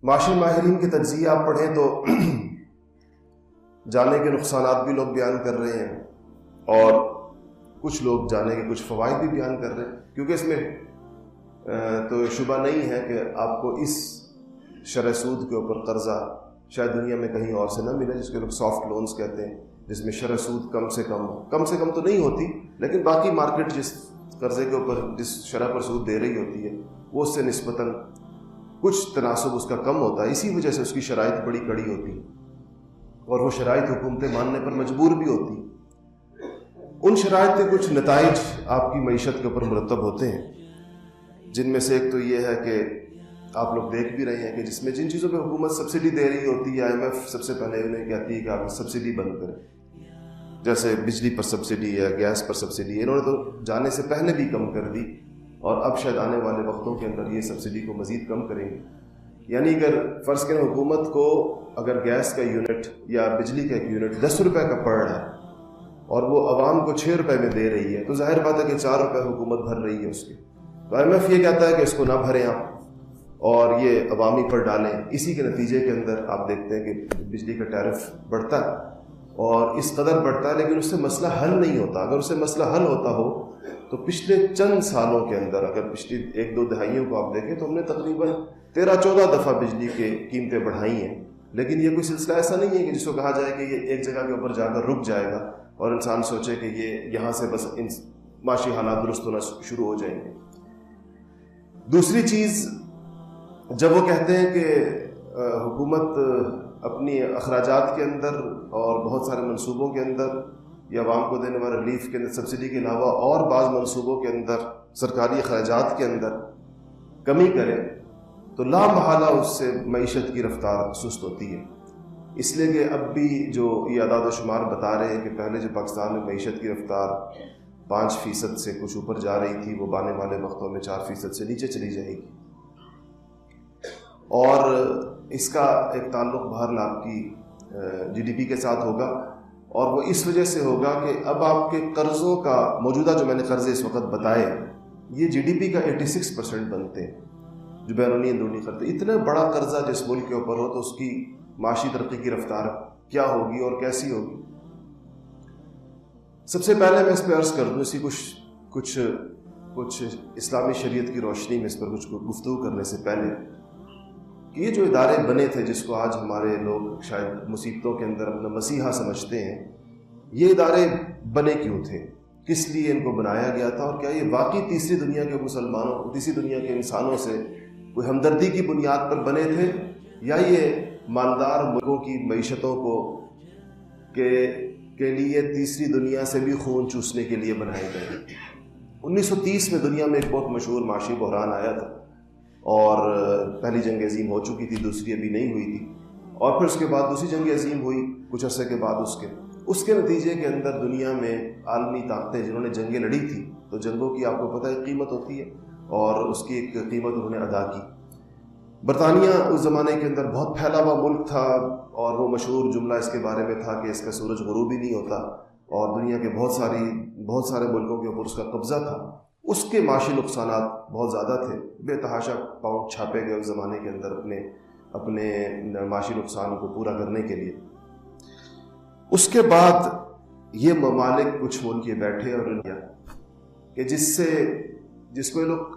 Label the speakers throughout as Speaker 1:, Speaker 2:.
Speaker 1: معاشی ماہرین کے تجزیہ آپ پڑھیں تو جانے کے نقصانات بھی لوگ بیان کر رہے ہیں اور کچھ لوگ جانے کے کچھ فوائد بھی بیان کر رہے ہیں، کیونکہ اس میں تو شبہ نہیں ہے کہ آپ کو اس شرح سود کے اوپر قرضہ شاید دنیا میں کہیں اور سے نہ ملے، جس کے لوگ سافٹ لونز کہتے ہیں، جس میں شرح سود کم سے کم تو نہیں ہوتی، لیکن باقی مارکیٹ جس قرضے کے اوپر جس شرح پر سود دے رہی ہوتی ہے وہ اس سے نسبتاً کچھ تناسب اس کا کم ہوتا ہے، اسی وجہ سے اس کی شرائط بڑی کڑی ہوتی ہیں اور وہ شرائط حکومتیں ماننے پر مجبور بھی ہوتی ہیں۔ ان شرائط کے کچھ نتائج آپ کی معیشت کے اوپر مرتب ہوتے ہیں، جن میں سے ایک تو یہ ہے کہ آپ لوگ دیکھ بھی رہے ہیں کہ جس میں جن چیزوں پہ حکومت سبسڈی دے رہی ہوتی ہے، IMF سب سے پہلے انہیں کہتی ہے کہ آپ سبسڈی بند کریں، جیسے بجلی پر سبسڈی ہے، گیس پر سبسڈی ہے، انہوں نے تو جانے سے پہلے بھی کم کر دی اور اب شاید آنے والے وقتوں کے اندر یہ سبسڈی کو مزید کم کریں گے۔ یعنی اگر فرض کریں حکومت کو اگر گیس کا یونٹ یا بجلی کا ایک یونٹ 10 روپے کا پڑ رہا ہے اور وہ عوام کو 6 روپے میں دے رہی ہے، تو ظاہر بات ہے کہ 4 روپے حکومت بھر رہی ہے اس کے، تو IMF یہ کہتا ہے کہ اس کو نہ بھریں آپ اور یہ عوامی پر ڈالیں۔ اسی کے نتیجے کے اندر آپ دیکھتے ہیں کہ بجلی کا ٹیرف بڑھتا ہے اور اس قدر بڑھتا ہے، لیکن اس سے مسئلہ حل نہیں ہوتا۔ اگر اس سے مسئلہ حل ہوتا ہو تو پچھلے چند سالوں کے اندر، اگر پچھلی 1-2 دہائیوں کو آپ دیکھیں تو ہم نے تقریباً 13-14 دفعہ بجلی کے قیمتیں بڑھائی ہیں، لیکن یہ کوئی سلسلہ ایسا نہیں ہے کہ جس کو کہا جائے کہ یہ ایک جگہ کے اوپر جا کر رک جائے گا اور انسان سوچے کہ یہ یہاں سے بس معاشی حالات درست ہونا شروع ہو جائیں گے۔ دوسری چیز، جب وہ کہتے ہیں کہ حکومت اپنی اخراجات کے اندر اور بہت سارے منصوبوں کے اندر یا عوام کو دینے والے ریلیف کے اندر سبسڈی کے علاوہ اور بعض منصوبوں کے اندر سرکاری اخراجات کے اندر کمی کرے، تو لا محالہ اس سے معیشت کی رفتار سست ہوتی ہے، اس لیے کہ اب بھی جو یہ اعداد و شمار بتا رہے ہیں کہ پہلے جو پاکستان میں معیشت کی رفتار 5% سے کچھ اوپر جا رہی تھی، وہ آنے والے وقتوں میں 4% سے نیچے چلی جائے گی، اور اس کا ایک تعلق بہرحال آپ کی GDP کے ساتھ ہوگا، اور وہ اس وجہ سے ہوگا کہ اب آپ کے قرضوں کا موجودہ جو میں نے قرضے اس وقت بتائے یہ GDP کا 86% بنتے ہیں، جو بیرونی اندرونی قرض۔ اتنا بڑا قرضہ جس ملک کے اوپر ہو تو اس کی معاشی ترقی کی رفتار کیا ہوگی اور کیسی ہوگی؟ سب سے پہلے میں اس پہ عرض کر دوں، اسی کچھ اسلامی شریعت کی روشنی میں اس پر کچھ گفتگو کرنے سے پہلے، کہ یہ جو ادارے بنے تھے جس کو آج ہمارے لوگ شاید مصیبتوں کے اندر اپنا مسیحا سمجھتے ہیں، یہ ادارے بنے کیوں تھے، کس لیے ان کو بنایا گیا تھا، اور کیا یہ واقعی تیسری دنیا کے مسلمانوں، تیسری دنیا کے انسانوں سے کوئی ہمدردی کی بنیاد پر بنے تھے، یا یہ مالدار ملکوں کی معیشتوں کو کے لیے تیسری دنیا سے بھی خون چوسنے کے لیے بنائے گئے؟ 1930 میں دنیا میں ایک بہت مشہور معاشی بحران آیا تھا، اور پہلی جنگ عظیم ہو چکی تھی، دوسری ابھی نہیں ہوئی تھی، اور پھر اس کے بعد دوسری جنگ عظیم ہوئی کچھ عرصے کے بعد، اس کے نتیجے کے اندر دنیا میں عالمی طاقتیں جنہوں نے جنگیں لڑی تھی، تو جنگوں کی آپ کو پتہ ہے قیمت ہوتی ہے، اور اس کی ایک قیمت انہوں نے ادا کی۔ برطانیہ اس زمانے کے اندر بہت پھیلا ہوا ملک تھا، اور وہ مشہور جملہ اس کے بارے میں تھا کہ اس کا سورج غروب ہی نہیں ہوتا، اور دنیا کے بہت سارے ملکوں کے اوپر اس کا قبضہ تھا۔ اس کے معاشی نقصانات بہت زیادہ تھے، بے تحاشا پاؤنڈ چھاپے گئے اس زمانے کے اندر اپنے معاشی نقصان کو پورا کرنے کے لیے۔ اس کے بعد یہ ممالک کچھ ملک یہ بیٹھے اور کہ جس کو یہ لوگ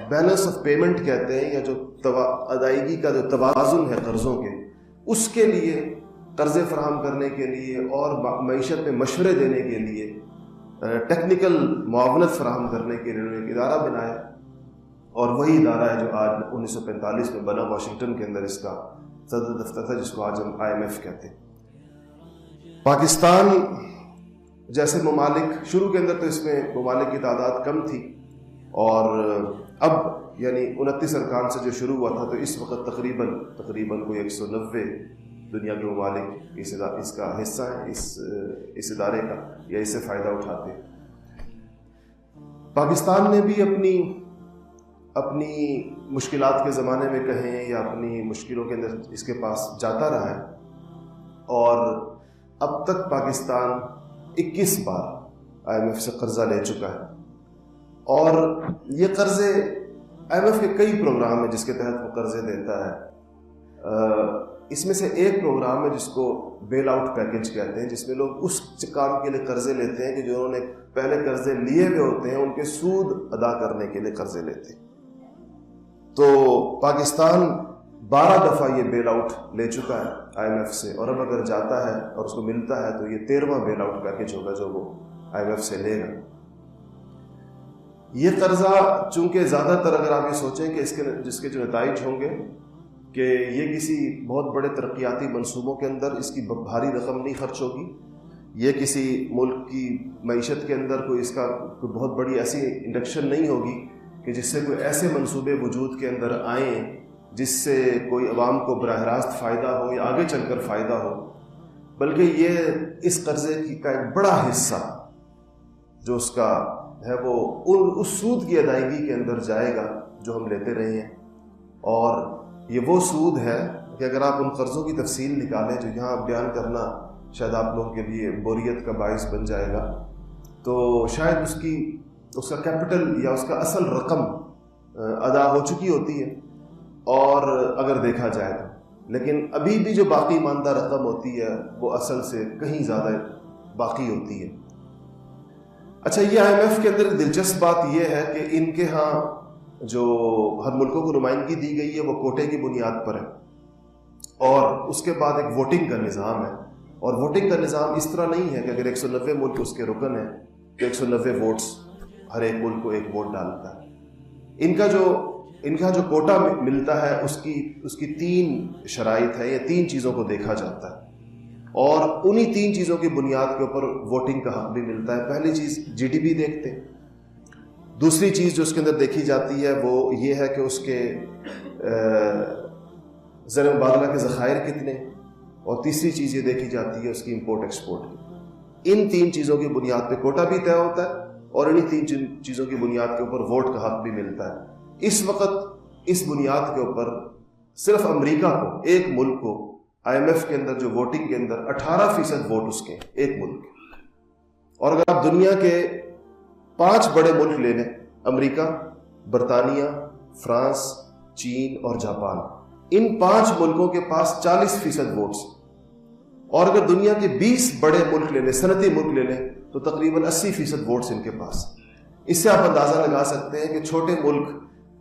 Speaker 1: بیلنس آف پیمنٹ کہتے ہیں، یا جو ادائیگی کا جو توازن ہے قرضوں کے، اس کے لیے قرضے فراہم کرنے کے لیے اور معیشت میں مشورے دینے کے لیے، ٹیکنیکل معاونت فراہم کرنے کے لیے انہوں نے ایک ادارہ بنایا، اور وہی ادارہ ہے جو آج 1945 میں بنا، واشنگٹن کے اندر اس کا صدر دفتر تھا، جس کو آج ہم IMF کہتے ہیں۔ پاکستان جیسے ممالک، شروع کے اندر تو اس میں ممالک کی تعداد کم تھی، اور اب یعنی 29 ارکان سے جو شروع ہوا تھا، تو اس وقت تقریباً کوئی 190 دنیا کے ممالک اس کا حصہ ہیں، اس ادارے کا، یا اس سے فائدہ اٹھاتے ہیں۔ پاکستان نے بھی اپنی مشکلات کے زمانے میں کہیں یا اپنی مشکلوں کے اندر اس کے پاس جاتا رہا ہے، اور اب تک پاکستان 21 بار IMF سے قرضہ لے چکا ہے، اور یہ قرضے IMF کے کئی پروگرام ہیں جس کے تحت وہ قرضے دیتا ہے. اس میں سے ایک پروگرام ہے جس کو بیل آؤٹ پیکج کہتے ہیں، جس میں لوگ اس کام کے لیے قرضے لیتے ہیں کہ جو انہوں نے پہلے قرضے لیے ہوئے ہوتے ہیں ان کے سود ادا کرنے کے لیے قرضے لیتے ہیں. تو پاکستان 12 دفعہ یہ بیل آؤٹ لے چکا ہے IMF سے، اور اب اگر جاتا ہے اور اس کو ملتا ہے تو یہ 13واں بیل آؤٹ پیکج ہوگا جو وہ IMF سے لے گا. یہ قرضہ چونکہ زیادہ تر اگر آپ یہ سوچیں کہ جس کے جو نتائج ہوں گے کہ یہ کسی بہت بڑے ترقیاتی منصوبوں کے اندر اس کی بھاری رقم نہیں خرچ ہوگی، یہ کسی ملک کی معیشت کے اندر کوئی اس کا کوئی بہت بڑی ایسی انڈکشن نہیں ہوگی کہ جس سے کوئی ایسے منصوبے وجود کے اندر آئیں جس سے کوئی عوام کو براہ راست فائدہ ہو یا آگے چل کر فائدہ ہو، بلکہ یہ اس قرضے کا ایک بڑا حصہ جو اس کا ہے وہ اس سود کی ادائیگی کے اندر جائے گا جو ہم لیتے رہے ہیں. اور یہ وہ سود ہے کہ اگر آپ ان قرضوں کی تفصیل نکالیں جو یہاں بیان کرنا شاید آپ لوگوں کے لیے بوریت کا باعث بن جائے گا، تو شاید اس کا کیپٹل یا اس کا اصل رقم ادا ہو چکی ہوتی ہے اور اگر دیکھا جائے تو، لیکن ابھی بھی جو باقی ماندہ رقم ہوتی ہے وہ اصل سے کہیں زیادہ باقی ہوتی ہے. اچھا، یہ IMF کے اندر دلچسپ بات یہ ہے کہ ان کے ہاں جو ہر ملکوں کو نمائندگی دی گئی ہے وہ کوٹے کی بنیاد پر ہے، اور اس کے بعد ایک ووٹنگ کا نظام ہے. اور ووٹنگ کا نظام اس طرح نہیں ہے کہ اگر 190 ملک اس کے رکن ہیں تو 190 ووٹس ہر ایک ملک کو ایک ووٹ ڈالتا ہے. ان کا جو کوٹا ملتا ہے اس کی 3 شرائط ہے، یہ 3 چیزوں کو دیکھا جاتا ہے، اور انہی 3 چیزوں کی بنیاد کے اوپر ووٹنگ کا حق بھی ملتا ہے. پہلی چیز GDP دیکھتے ہیں، دوسری چیز جو اس کے اندر دیکھی جاتی ہے وہ یہ ہے کہ اس کے زر مبادلہ کے ذخائر کتنے، اور تیسری چیز یہ دیکھی جاتی ہے اس کی امپورٹ ایکسپورٹ کی. ان 3 چیزوں کی بنیاد پہ کوٹا بھی طے ہوتا ہے اور انہی 3 چیزوں کی بنیاد کے اوپر ووٹ کا حق بھی ملتا ہے. اس وقت اس بنیاد کے اوپر صرف امریکہ کو، ایک ملک کو IMF کے اندر جو ووٹنگ کے اندر 18% ووٹ اس کے ایک ملک. اور اگر آپ دنیا کے 5 بڑے ملک لے لیں، امریکہ، برطانیہ، فرانس، چین اور جاپان، ان 5 ملکوں کے پاس 40% ووٹس. اور اگر دنیا کے 20 بڑے ملک لے لیں، صنعتی ملک لے لیں، تو تقریباً 80% ووٹس ان کے پاس. اس سے آپ اندازہ لگا سکتے ہیں کہ چھوٹے ملک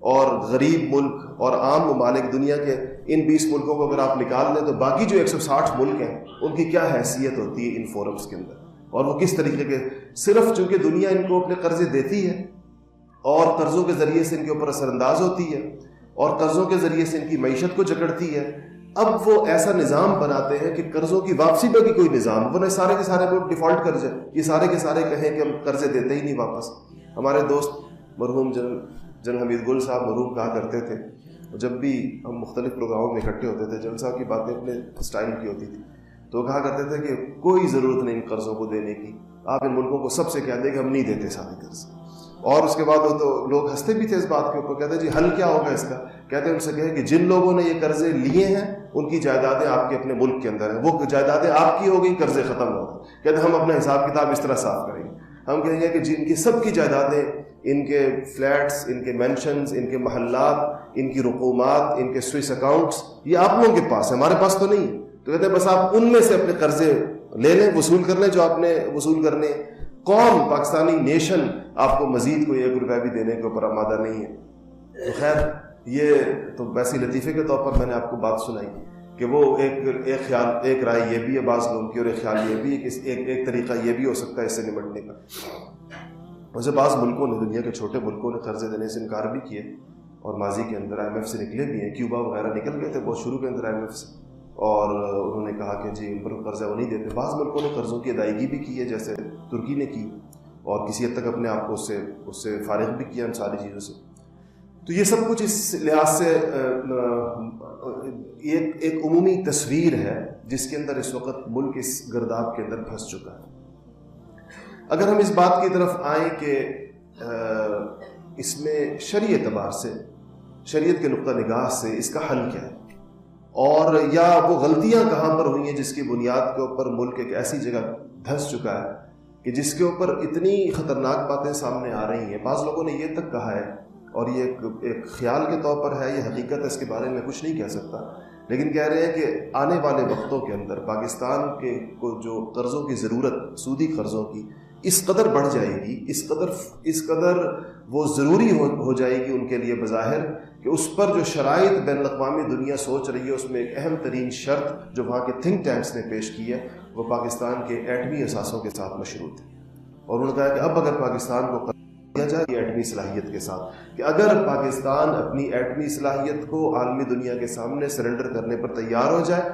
Speaker 1: اور غریب ملک اور عام ممالک دنیا کے ان 20 ملکوں کو اگر آپ نکال لیں تو باقی جو 160 ملک ہیں ان کی کیا حیثیت ہوتی ہے ان فورمز کے اندر، اور وہ کس طریقے کے صرف چونکہ دنیا ان کو اپنے قرضے دیتی ہے اور قرضوں کے ذریعے سے ان کے اوپر اثر انداز ہوتی ہے اور قرضوں کے ذریعے سے ان کی معیشت کو جکڑتی ہے، اب وہ ایسا نظام بناتے ہیں کہ قرضوں کی واپسی پہ بھی کوئی نظام، ورنہ سارے کے سارے ملک ڈیفالٹ کر جائیں، یہ سارے کے سارے کہیں کہ ہم قرضے دیتے ہی نہیں واپس. ہمارے دوست مرحوم جنرل حمید گل صاحب مرحوم کہا کرتے تھے، جب بھی ہم مختلف پروگراموں میں اکٹھے ہوتے تھے، جنرل صاحب کی باتیں اپنے اسٹائل کی ہوتی تھی، تو کہا کرتے تھے کہ کوئی ضرورت نہیں ان قرضوں کو دینے کی، آپ ان ملکوں کو سب سے کہہ دیں کہ ہم نہیں دیتے سارے قرض. اور اس کے بعد وہ تو لوگ ہنستے بھی تھے اس بات کے اوپر، کہتے ہیں جی حل کیا ہوگا اس کا؟ کہتے ہیں ان سے کہیں کہ جن لوگوں نے یہ قرضے لیے ہیں ان کی جائیدادیں آپ کے اپنے ملک کے اندر ہیں، وہ جائیدادیں آپ کی ہو گئی، قرضے ختم ہو گئے. کہتے ہیں ہم اپنا حساب کتاب اس طرح صاف کریں گے، ہم کہیں گے کہ جن کی سب کی جائیدادیں، ان کے فلیٹس، ان کے مینشنز، ان کے محلات، ان کی رقومات، ان کے سوئس اکاؤنٹس، یہ آپ لوگوں کے پاس ہے، ہمارے پاس تو نہیں. تو کہتے ہیں بس آپ ان میں سے اپنے قرضے لے لیں، وصول کر لیں جو آپ نے وصول کرنے. قوم پاکستانی نیشن آپ کو مزید کوئی 1 روپیہ بھی دینے کے اوپر آمادہ نہیں ہے. تو خیر یہ تو ویسے لطیفے کے طور پر میں نے آپ کو بات سنائی کہ وہ ایک خیال، ایک رائے یہ بھی ہے بعض لوگوں کی، اور ایک خیال یہ بھی ہے کہ ایک طریقہ یہ بھی ہو سکتا ہے اس سے نمٹنے کا. ویسے بعض ملکوں نے، دنیا کے چھوٹے ملکوں نے قرضے دینے سے انکار بھی کیے اور ماضی کے اندر IMF سے نکلے بھی ہیں. کیوبا وغیرہ نکل گئے تھے بہت شروع کے اندر IMF سے، اور انہوں نے کہا کہ جی ان پر قرضہ وہ نہیں دیتے. بعض ملکوں نے قرضوں کی ادائیگی بھی کی ہے، جیسے ترکی نے کی، اور کسی حد تک اپنے آپ کو اس سے فارغ بھی کیا ان ساری چیزوں سے. تو یہ سب کچھ اس لحاظ سے ایک عمومی تصویر ہے جس کے اندر اس وقت ملک اس گرداب کے اندر پھنس چکا ہے. اگر ہم اس بات کی طرف آئیں کہ اس میں شرعی اعتبار سے، شریعت کے نقطہ نگاہ سے اس کا حل کیا ہے، اور یا وہ غلطیاں کہاں پر ہوئی ہیں جس کی بنیاد کے اوپر ملک ایک ایسی جگہ دھنس چکا ہے کہ جس کے اوپر اتنی خطرناک باتیں سامنے آ رہی ہیں. بعض لوگوں نے یہ تک کہا ہے اور یہ ایک خیال کے طور پر ہے، یہ حقیقت ہے، اس کے بارے میں کچھ نہیں کہہ سکتا، لیکن کہہ رہے ہیں کہ آنے والے وقتوں کے اندر پاکستان کے کو جو قرضوں کی ضرورت، سودی قرضوں کی، اس قدر بڑھ جائے گی، اس قدر وہ ضروری ہو جائے گی ان کے لیے بظاہر، کہ اس پر جو شرائط بین الاقوامی دنیا سوچ رہی ہے، اس میں ایک اہم ترین شرط جو وہاں کے تھنک ٹینکس نے پیش کی ہے وہ پاکستان کے ایٹمی اثاثوں کے ساتھ مشروط ہے۔ اور انہوں نے کہا کہ اب اگر پاکستان کو قرض دیا جائے ایٹمی صلاحیت کے ساتھ، کہ اگر پاکستان اپنی ایٹمی صلاحیت کو عالمی دنیا کے سامنے سرنڈر کرنے پر تیار ہو جائے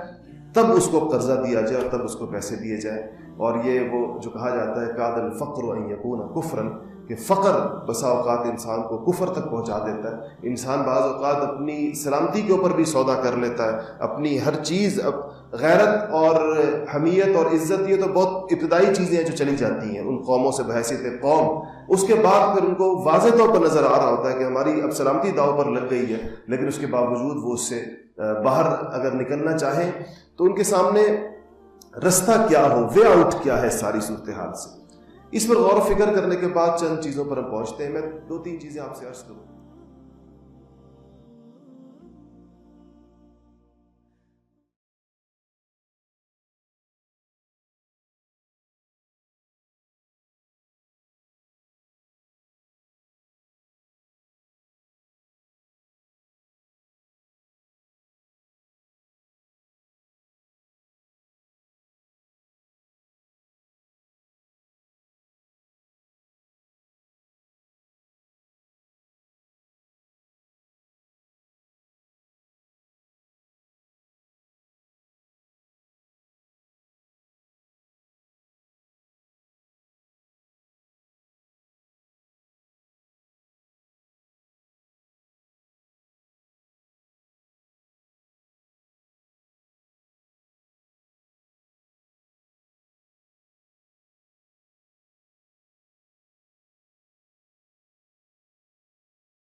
Speaker 1: تب اس کو قرضہ دیا جائے اور تب اس کو پیسے دیے جائیں۔ اور یہ وہ جو کہا جاتا ہے کاد الفقر ان یکون کفرا، کہ فقر بسا اوقات انسان کو کفر تک پہنچا دیتا ہے۔ انسان بعض اوقات اپنی سلامتی کے اوپر بھی سودا کر لیتا ہے، اپنی ہر چیز، غیرت اور حمیت اور عزت، یہ تو بہت ابتدائی چیزیں ہیں جو چلی جاتی ہیں ان قوموں سے بحیثیت قوم، اس کے بعد پھر ان کو واضح طور پر نظر آ رہا ہوتا ہے کہ ہماری اب سلامتی داؤ پر لگ گئی ہے، لیکن اس کے باوجود وہ اس سے باہر اگر نکلنا چاہیں تو ان کے سامنے رستہ کیا ہو، وے آؤٹ کیا ہے ساری صورتحال سے۔ اس پر غور و فکر کرنے کے بعد چند چیزوں پر ہم پہنچتے ہیں۔ میں 2-3 چیزیں آپ سے عرض کروں۔